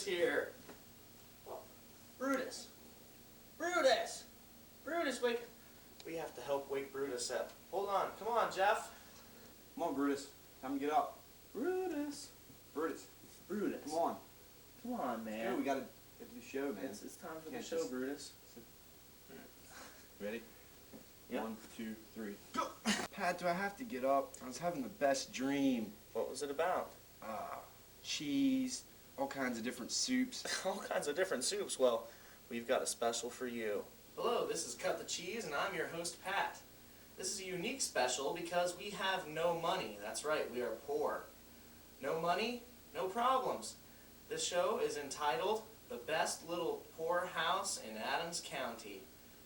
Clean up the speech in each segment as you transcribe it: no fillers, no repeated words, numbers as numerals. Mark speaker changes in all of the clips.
Speaker 1: Brutus here. Brutus. Brutus! Brutus, wake. We have to help wake Brutus up. Hold on. Come on, Jeff.
Speaker 2: Come on, Brutus. Time to get up.
Speaker 1: Brutus.
Speaker 2: Brutus.
Speaker 1: Brutus.
Speaker 2: Come on.
Speaker 1: Come on, man.
Speaker 2: Yeah, we gotta get to the show, man.
Speaker 1: It's time for the
Speaker 2: Can't
Speaker 1: show,
Speaker 2: just-
Speaker 1: Brutus.
Speaker 2: Ready?
Speaker 1: Yeah.
Speaker 2: 1, 2, 3. Go! Pat, do I have to get up? I was having the best dream.
Speaker 1: What was it about?
Speaker 2: Cheese, all kinds of different soups.
Speaker 1: All kinds of different soups. Well, we've got a special for you. Hello, this is Cut the Cheese, and I'm your host, Pat. This is a unique special because we have no money. That's right, we are poor. No money, no problems. This show is entitled The Best Little Poor House in Adams County.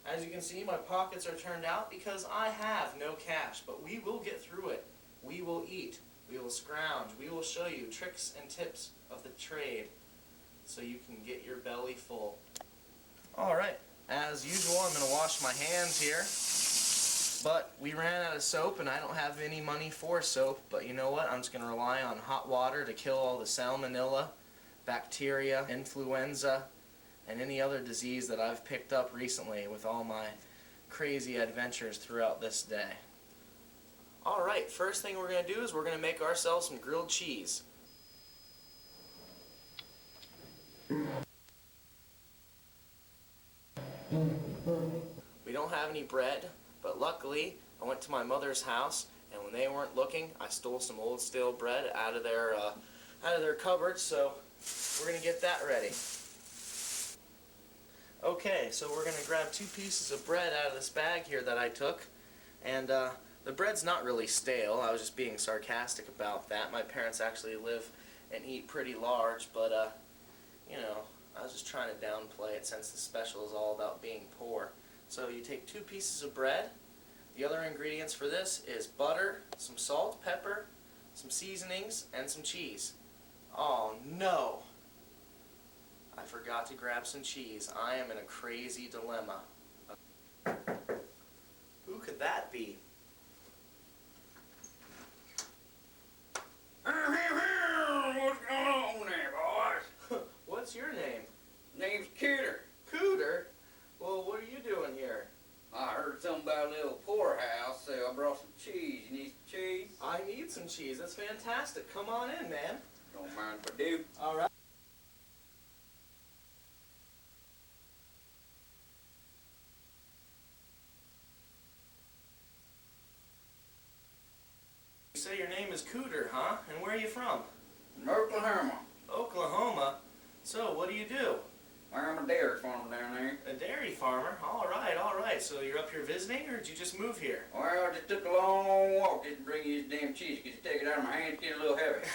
Speaker 1: As you can see, my pockets are turned out because I have no cash, but we will get through it. We will eat. We will scrounge. We will show you tricks and tips of the trade so you can get your belly full. Alright, as usual, I'm going to wash my hands here. But we ran out of soap and I don't have any money for soap. But you know what? I'm just going to rely on hot water to kill all the salmonella, bacteria, influenza, and any other disease that I've picked up recently with all my crazy adventures throughout this day. Alright, first thing we're going to do is we're going to make ourselves some grilled cheese. We don't have any bread, but luckily I went to my mother's house, and when they weren't looking, I stole some old stale bread out of their cupboard, so we're going to get that ready. Okay, so we're going to grab 2 pieces of bread out of this bag here that I took, and the bread's not really stale. I was just being sarcastic about that. My parents actually live and eat pretty large, but you know, I was just trying to downplay it since the special is all about being poor. So you take 2 pieces of bread. The other ingredients for this is butter, some salt, pepper, some seasonings, and some cheese. Oh no! I forgot to grab some cheese. I am in a crazy dilemma. Who could that be?
Speaker 3: What's going on there, boys?
Speaker 1: What's your name?
Speaker 3: Name's Cooter.
Speaker 1: Cooter? Well, what are you doing here?
Speaker 3: I heard something about a little poorhouse, so I brought some cheese. You need some cheese?
Speaker 1: I need some cheese. That's fantastic. Come on in, man.
Speaker 3: Don't mind if I do.
Speaker 1: All right. You say your name is Cooter, huh? And where are you from?
Speaker 3: From Oklahoma.
Speaker 1: Oklahoma. So, what do you do?
Speaker 3: I'm a dairy farmer down there.
Speaker 1: A dairy farmer? All right, all right. So you're up here visiting, or did you just move here?
Speaker 3: Well, I just took a long walk just to bring you this damn cheese. Could you take it out of my hand? It's getting a little heavy.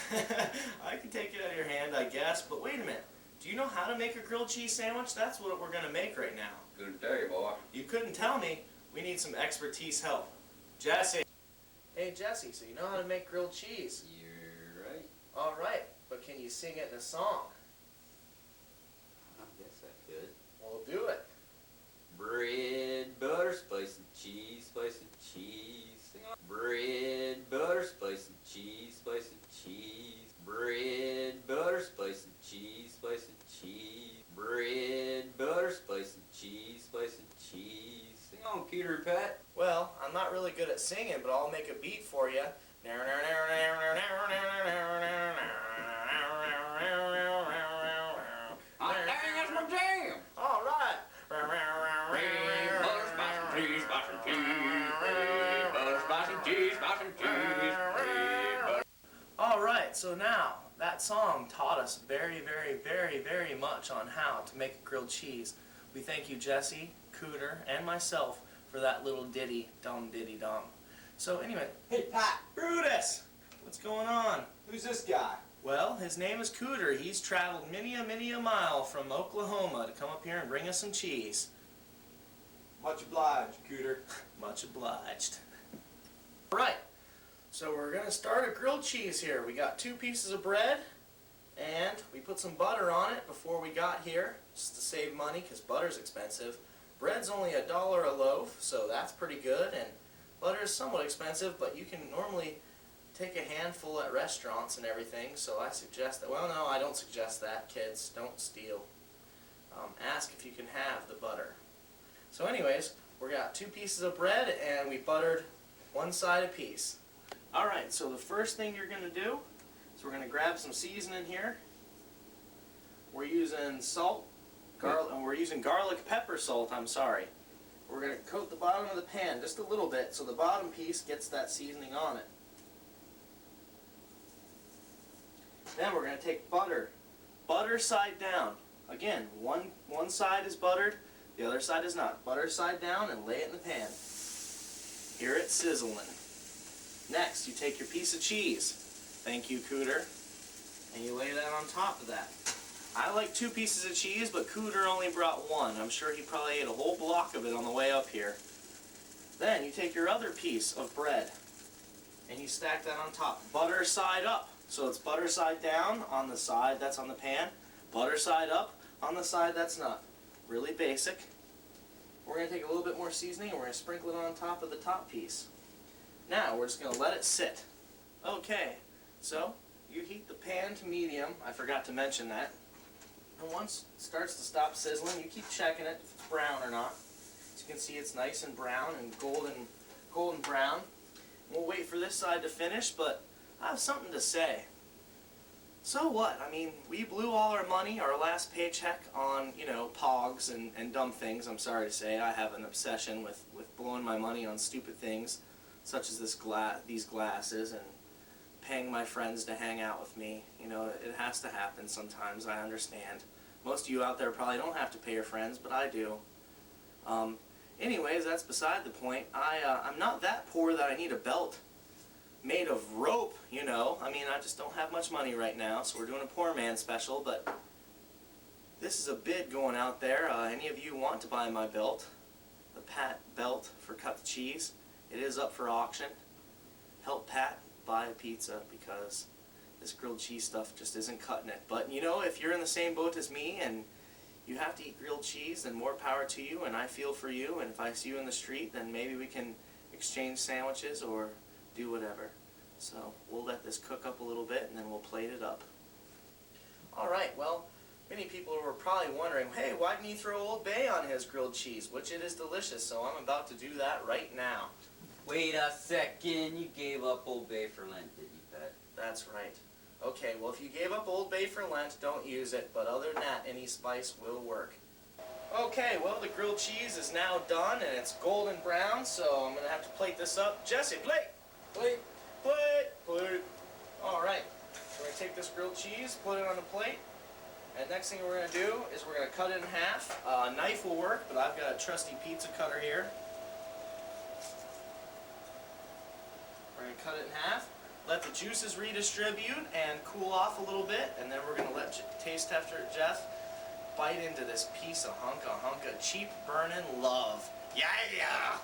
Speaker 1: I can take it out of your hand, I guess. But wait a minute. Do you know how to make a grilled cheese sandwich? That's what we're going to make right now.
Speaker 3: Couldn't tell you, boy.
Speaker 1: You couldn't tell me. We need some expertise help. Jesse. Hey, Jesse, so you know how to make grilled cheese?
Speaker 3: You're right.
Speaker 1: All right, but can you sing it in a song?
Speaker 3: I guess I could.
Speaker 1: Well, do it.
Speaker 3: Bread, butter, spice, and cheese, spice, and cheese. Sing on. Bread, butter, spice, and cheese, spice, and cheese. Bread, butter, spice, and cheese, spice, and cheese. Bread, butter, spice, and cheese, spice, and cheese. Sing on, Cooter and Pat.
Speaker 1: Well, I'm not really good at singing, but I'll make a beat for you.
Speaker 3: Hot dang, that's my jam!
Speaker 1: All right.
Speaker 3: Bread, butter, spice, and cheese, spice, and cheese. Bread, butter, spice, and cheese, spice, and cheese. Bread, butter.
Speaker 1: All right, so now that song taught us very, very, very, very much on how to make a grilled cheese. We thank you, Jesse, Cooter, and myself for that little ditty, dum ditty dum. So anyway,
Speaker 2: Hey, Pat,
Speaker 1: Brutus, what's going on?
Speaker 2: who's this guy?
Speaker 1: Well, his name is Cooter. He's traveled many a mile from Oklahoma to come up here and bring us some cheese.
Speaker 2: Much obliged, Cooter.
Speaker 1: Much obliged. All right, so we're going to start a grilled cheese here. We got 2 pieces of bread, and we put some butter on it before we got here, just to save money because butter's expensive. Bread's only $1 a loaf, so that's pretty good, and butter is somewhat expensive, but you can normally take a handful at restaurants and everything, so I suggest that. Well, no, I don't suggest that, kids. Don't steal. Ask if you can have the butter. So anyways, we got 2 pieces of bread and we buttered one side apiece. Alright, so the first thing you're going to do is we're going to grab some seasoning here. We're using salt, and we're using garlic pepper salt, I'm sorry. We're going to coat the bottom of the pan just a little bit so the bottom piece gets that seasoning on it. Then we're going to take butter side down. Again, one side is buttered, the other side is not. Butter side down and lay it in the pan. Hear it sizzling. Next, you take your piece of cheese. Thank you, Cooter. And you lay that on top of that. I like 2 pieces of cheese, but Cooter only brought 1. I'm sure he probably ate a whole block of it on the way up here. Then you take your other piece of bread and you stack that on top. Butter side up. So it's butter side down on the side that's on the pan. Butter side up on the side that's not. Really basic. We're going to take a little bit more seasoning and we're going to sprinkle it on top of the top piece. Now we're just going to let it sit. Okay, so you heat the pan to medium. I forgot to mention that. And once it starts to stop sizzling, you keep checking it if it's brown or not. As you can see, it's nice and brown and golden brown. We'll wait for this side to finish, but I have something to say. So what? I mean, we blew all our money, our last paycheck on, pogs and dumb things. I'm sorry to say, I have an obsession with blowing my money on stupid things, such as these glasses and paying my friends to hang out with me. It has to happen sometimes, I understand. Most of you out there probably don't have to pay your friends, but I do. Anyways, that's beside the point. I'm not that poor that I need a belt made of rope, I mean, I just don't have much money right now, so we're doing a poor man special, but this is a bid going out there. Any of you want to buy my belt, the Pat belt for Cut the Cheese, it is up for auction. Help Pat buy a pizza because this grilled cheese stuff just isn't cutting it. But if you're in the same boat as me and you have to eat grilled cheese, then more power to you, and I feel for you, and if I see you in the street, then maybe we can exchange sandwiches or do whatever. So we'll let this cook up a little bit and then we'll plate it up. Alright, well, many people were probably wondering, hey, why didn't he throw Old Bay on his grilled cheese? Which it is delicious, so I'm about to do that right now.
Speaker 3: Wait a second, you gave up Old Bay for Lent, didn't you, Pat?
Speaker 1: That's right. Okay, well, if you gave up Old Bay for Lent, don't use it, but other than that, any spice will work. Okay, well, the grilled cheese is now done and it's golden brown, so I'm going to have to plate this up. Jesse, plate! Plate! Plate! Plate! Alright, so we're going to take this grilled cheese, put it on the plate, and next thing we're going to do is we're going to cut it in half. A knife will work, but I've got a trusty pizza cutter here. We're going to cut it in half, let the juices redistribute and cool off a little bit, and then we're going to let Taste Tester Jeff bite into this piece of hunk of cheap burnin' love. Yeah!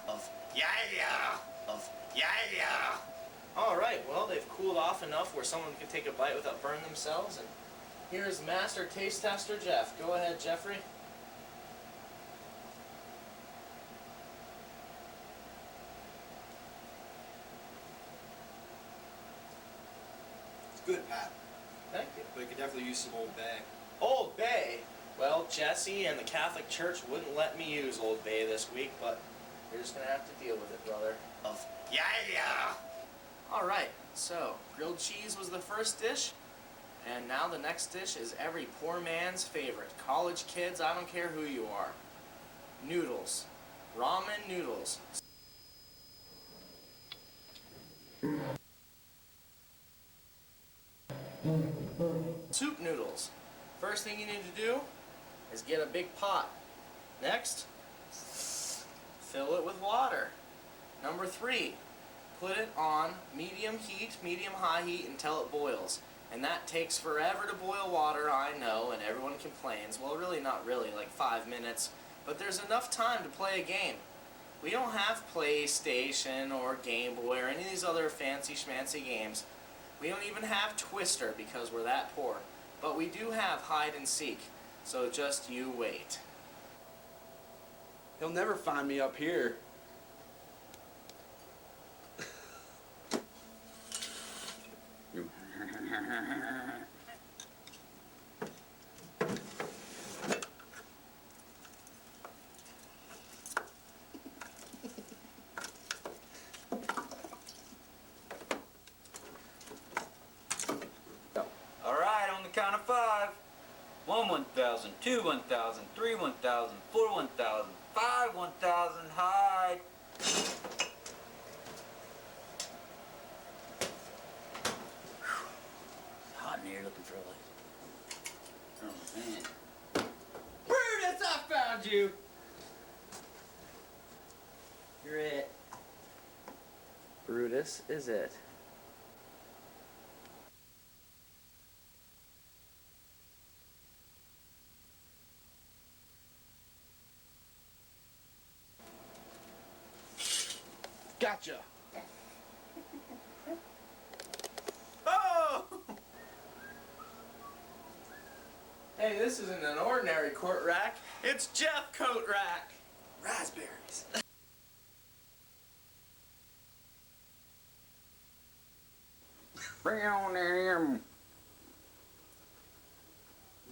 Speaker 1: Of yeah! Of yeah! Alright, well, they've cooled off enough where someone can take a bite without burning themselves, and here's Master Taste Tester Jeff. Go ahead, Jeffrey.
Speaker 2: It's good, Pat.
Speaker 1: Thank you.
Speaker 2: But you could definitely use some Old Bay.
Speaker 1: Old Bay? Well, Jesse and the Catholic Church wouldn't let me use Old Bay this week, but you're just going to have to deal with it, brother. Of yeah! Alright, so grilled cheese was the first dish, and now the next dish is every poor man's favorite. College kids, I don't care who you are. Noodles. Ramen noodles. Soup noodles. First thing you need to do is get a big pot. Next, fill it with water. Number 3, put it on medium heat, medium-high heat until it boils. And that takes forever to boil water, I know, and everyone complains. Well, really not really, like 5 minutes. But there's enough time to play a game. We don't have PlayStation or Game Boy or any of these other fancy schmancy games. We don't even have Twister because we're that poor. But we do have hide and seek. So just you wait.
Speaker 2: He'll never find me up here.
Speaker 3: 1,000, 2, 1,000, 3, 1,000, 4, 1,000, 5, 1,000, hide. Hot in here looking for a light. Oh man. Brutus, I found you! You're it.
Speaker 1: Brutus is it.
Speaker 2: Gotcha.
Speaker 1: Oh! Hey, this isn't an ordinary court rack. It's Jeff Coat Rack. Raspberries.
Speaker 3: Bring it on there.
Speaker 2: I'm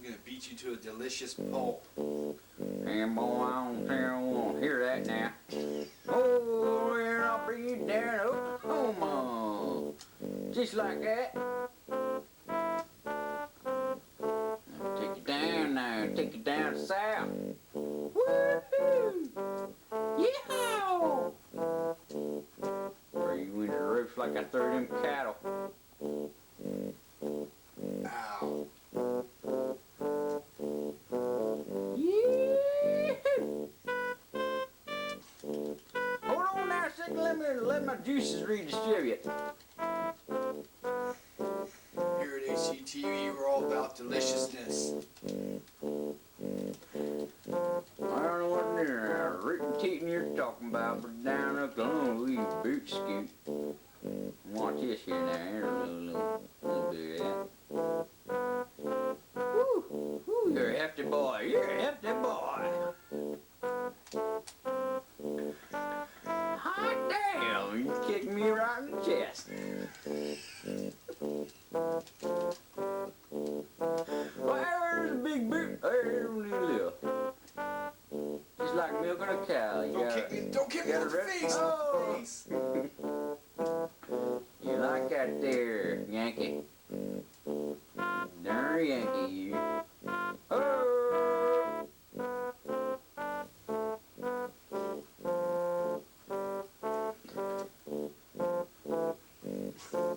Speaker 2: gonna beat you to a delicious pulp.
Speaker 3: And boy, I don't think I want to hear that now. Oh, and I'll bring you down, Oklahoma. Just like that. I'll take you down now, take you down south. Woo-hoo! Yeehaw! Throw you into the roofs like I threw them cattle.
Speaker 2: Ow.
Speaker 3: Hold on now a second, let my juices redistribute.
Speaker 2: Here at HCTV, we're all about deliciousness.
Speaker 3: I don't know what rootin' teetin' you're talking about, but down Oklahoma we boot scoot. Watch this here now, here's a little bit of that. Woo, woo, you're a hefty boy, you're a hefty boy. Hot damn, you kicked me right in the chest. Well, there's a big boot, there's a little. Just like milking a cow.
Speaker 2: Don't kick me in the face!
Speaker 3: Oh.
Speaker 2: Face.
Speaker 3: You like that there, Yankee? Darn Yankee, you. Oh!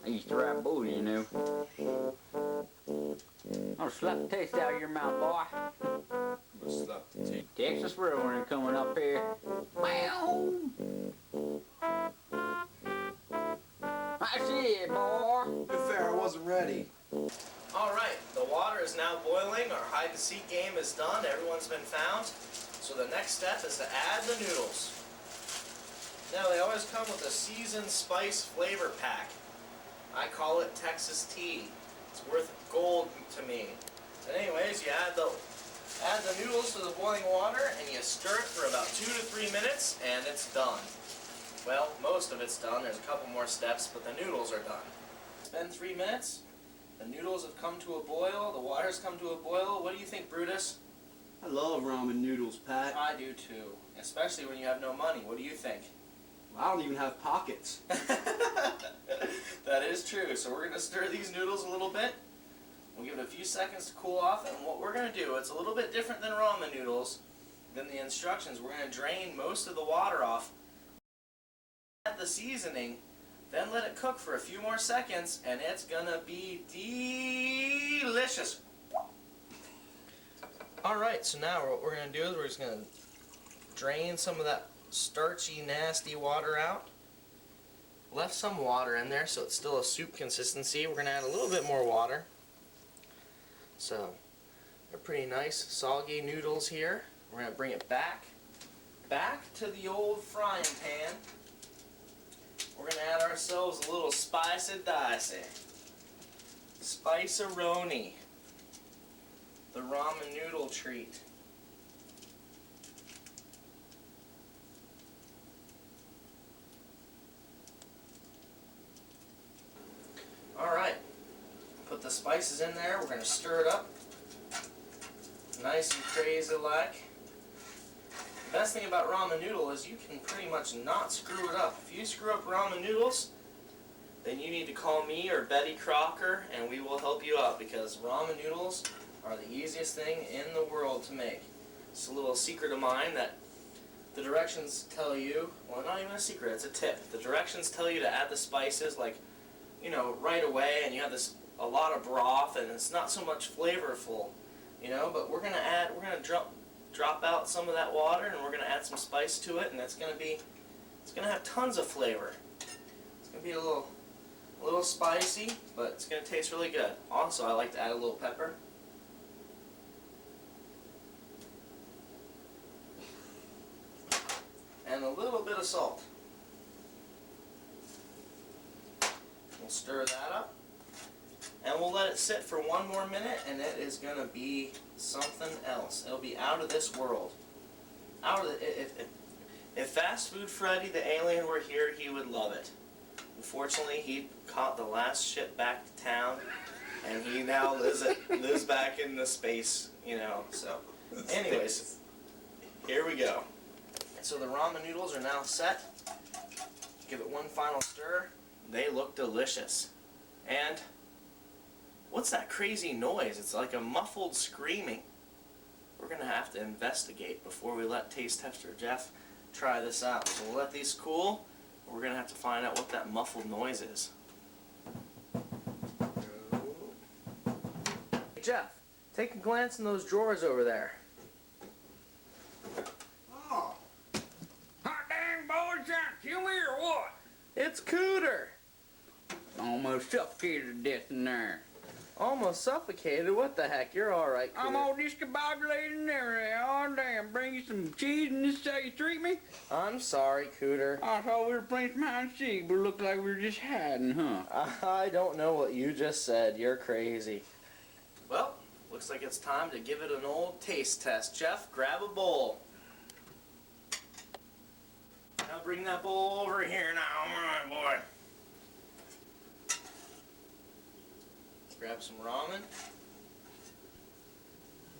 Speaker 3: I used to ride bulls, you know. I'll slap the taste out of your mouth, boy.
Speaker 2: What's up, T?
Speaker 3: Texas Railroad coming up here. Wow! That's it, boy.
Speaker 2: To be fair, I wasn't ready.
Speaker 1: Alright, the water is now boiling. Our hide and seek game is done. Everyone's been found. So the next step is to add the noodles. Now they always come with a seasoned spice flavor pack. I call it Texas tea. It's worth gold to me. But anyways, you add the noodles to the boiling water and you stir it for about 2 to 3 minutes and it's done. Well, most of it's done. There's a couple more steps, but the noodles are done. It's been 3 minutes. The noodles have come to a boil. The water's come to a boil. What do you think, Brutus?
Speaker 2: I love ramen noodles, Pat.
Speaker 1: I do too. Especially when you have no money. What do you think?
Speaker 2: I don't even have pockets.
Speaker 1: That is true. So we're going to stir these noodles a little bit. We'll give it a few seconds to cool off. And what we're going to do, it's a little bit different than ramen noodles. Than the instructions. We're going to drain most of the water off. Add the seasoning. Then let it cook for a few more seconds. And it's going to be delicious. Alright, so now what we're going to do is we're just going to drain some of that starchy, nasty water out. Left some water in there so it's still a soup consistency. We're going to add a little bit more water. So, they're pretty nice, soggy noodles here. We're going to bring it back to the old frying pan. We're going to add ourselves a little spicy-dicey. Spice-a-roni. The ramen noodle treat. Alright, put the spices in there, we're going to stir it up. Nice and crazy like. The best thing about ramen noodle is you can pretty much not screw it up. If you screw up ramen noodles, then you need to call me or Betty Crocker and we will help you out because ramen noodles are the easiest thing in the world to make. It's a little secret of mine that the directions tell you, well, not even a secret, it's a tip. The directions tell you to add the spices, like, you know, right away, and you have a lot of broth, and it's not so much flavorful, you know, but we're gonna drop out some of that water, and we're gonna add some spice to it, and it's gonna have tons of flavor. It's gonna be a little spicy, but it's gonna taste really good. Also, I like to add a little pepper. And a little bit of salt. We'll stir that up. And we'll let it sit for one more minute, and it is going to be something else. It'll be out of this world. If Fast Food Freddy the alien were here, he would love it. Unfortunately, he caught the last ship back to town, and he now lives back in the space, you know. So, anyways, here we go. So the ramen noodles are now set. Give it one final stir. They look delicious. And what's that crazy noise? It's like a muffled screaming. We're going to have to investigate before we let Taste Tester Jeff try this out. So we'll let these cool. We're going to have to find out what that muffled noise is. Hey Jeff, take a glance in those drawers over there.
Speaker 4: Oh. Hot dang, boy, trying to kill me or what?
Speaker 1: It's Cooter.
Speaker 4: Almost suffocated to death in there.
Speaker 1: Almost suffocated? What the heck? You're alright, Cooter.
Speaker 4: I'm all discombobulated and everything. Oh, damn. Bring you some cheese and this is how you treat me?
Speaker 1: I'm sorry, Cooter.
Speaker 4: I thought we were playing some hide and seek, but it looked like we were just hiding, huh?
Speaker 1: I don't know what you just said. You're crazy. Well, looks like it's time to give it an old taste test. Jeff, grab a bowl. Now bring that bowl over here now. Come on, boy. Grab some ramen.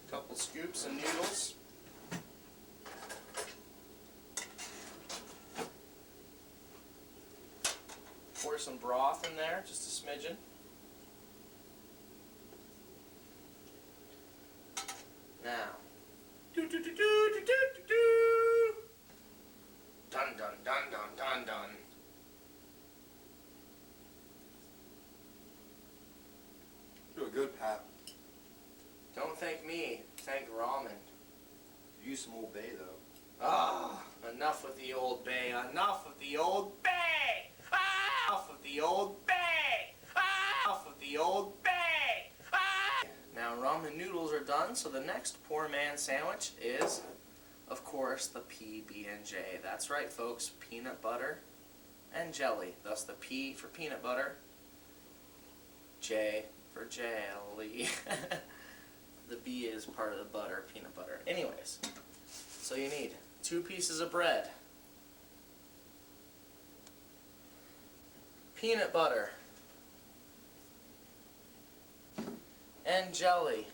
Speaker 1: A couple scoops of noodles. Pour some broth in there, just a smidgen. Now, do do do do do do do do. Dun dun dun dun dun dun.
Speaker 2: Doing good, Pat.
Speaker 1: Don't thank me, thank ramen.
Speaker 2: Use some Old Bay, though.
Speaker 1: Ah, enough with the Old Bay, enough with the Old Bay! Ah! Enough with the Old Bay! Ah! Enough with the Old Bay! Ah! Now ramen noodles are done, so the next poor man sandwich is, of course, the PB&J. That's right, folks, peanut butter and jelly. Thus the P for peanut butter, J for jelly. The B is part of the butter, peanut butter. Anyways, so you need 2 pieces of bread, peanut butter, and jelly.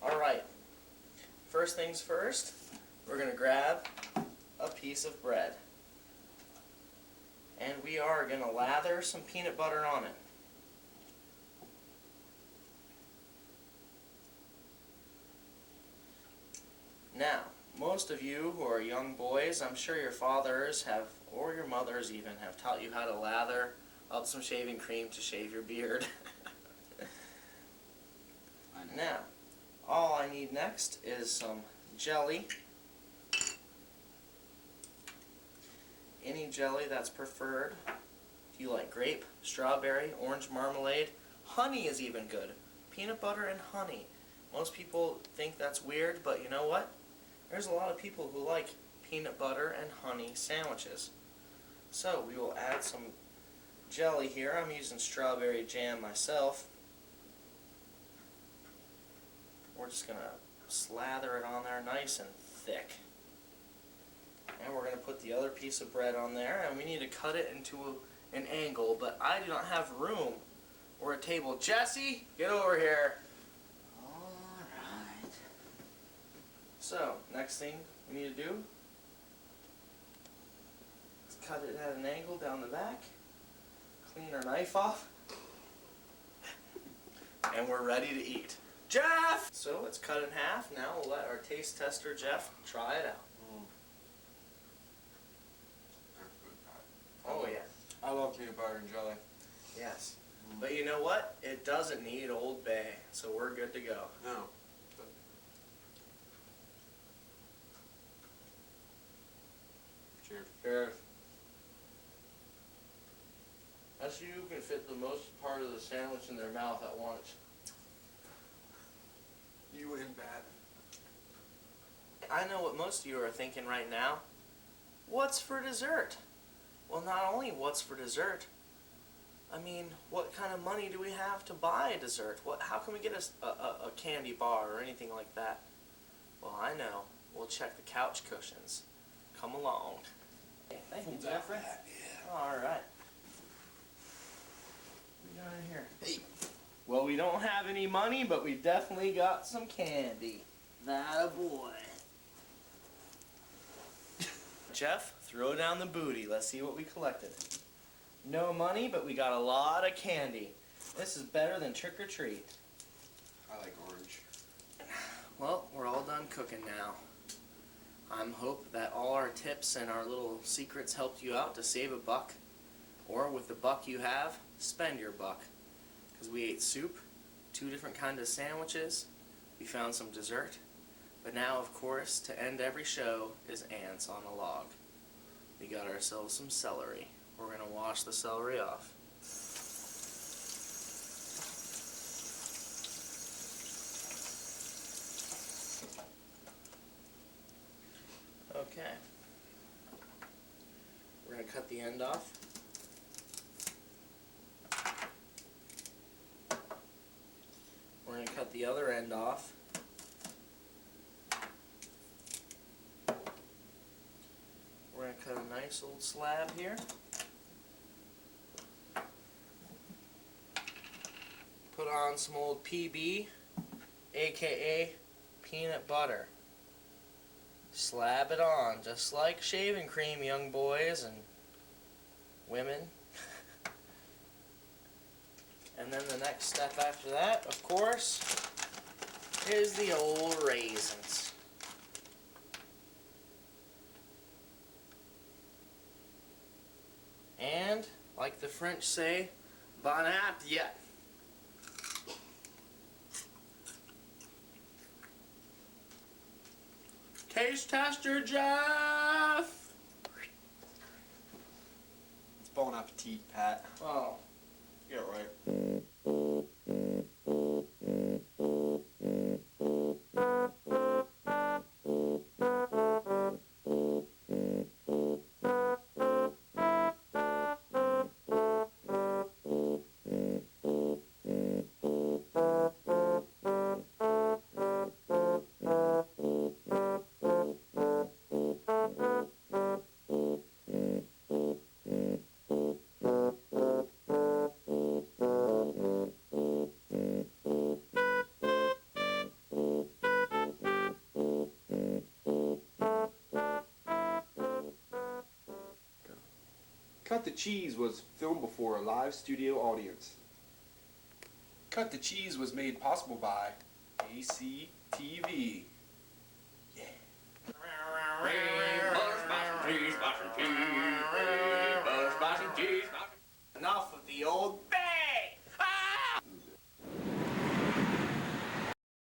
Speaker 1: Alright, first things first, we're going to grab a piece of bread. And we are going to lather some peanut butter on it. Now, most of you who are young boys, I'm sure your fathers have, or your mothers even, have taught you how to lather up some shaving cream to shave your beard. Now, all I need next is some jelly. Any jelly that's preferred. If you like grape, strawberry, orange marmalade, honey is even good. Peanut butter and honey. Most people think that's weird, but you know what? There's a lot of people who like peanut butter and honey sandwiches. So we will add some jelly here. I'm using strawberry jam myself. We're just going to slather it on there nice and thick. And we're going to put the other piece of bread on there, and we need to cut it into an angle, but I do not have room or a table. Jesse, get over here.
Speaker 4: Alright.
Speaker 1: So, next thing we need to do is cut it at an angle down the back, clean our knife off. and we're ready to eat. Jeff! So it's cut in half. Now we'll let our taste tester, Jeff, try it out. Oh, yeah.
Speaker 2: I love peanut butter and jelly.
Speaker 1: Yes. But you know what? It doesn't need Old Bay, so we're good to go.
Speaker 2: No. Cheers.
Speaker 1: Cheers. That's you can fit the most part of the sandwich in their mouth at once.
Speaker 2: You win, Pat.
Speaker 1: I know what most of you are thinking right now. What's for dessert? Well, not only what's for dessert, I mean, what kind of money do we have to buy a dessert? How can we get a candy bar or anything like that? Well, I know. We'll check the couch cushions. Come along. Hey, thank you, Jeffrey. All right. What we got in here? Hey. Well, we don't have any money, but we definitely got some candy. That boy. Jeff, throw down the booty. Let's see what we collected. No money, but we got a lot of candy. This is better than trick or treat.
Speaker 2: I like orange.
Speaker 1: Well, we're all done cooking now. I'm hope that all our tips and our little secrets helped you out to save a buck. Or with the buck you have, spend your buck. Because we ate soup, 2 different kinds of sandwiches, we found some dessert, but now, of course, to end every show is ants on a log. We got ourselves some celery. We're going to wash the celery off. Okay. We're going to cut the end off. We're going to cut the other end off. We're going to cut a nice old slab here. Put on some old PB, aka peanut butter. Slab it on, just like shaving cream, young boys and women. And then the next step after that, of course, is the old raisins. And, like the French say, bon appetit. Taste tester Jeff!
Speaker 2: It's bon appetit, Pat.
Speaker 1: Oh.
Speaker 2: Yeah, right. Cut the Cheese was filmed before a live studio audience. Cut the Cheese was made possible by ACTV.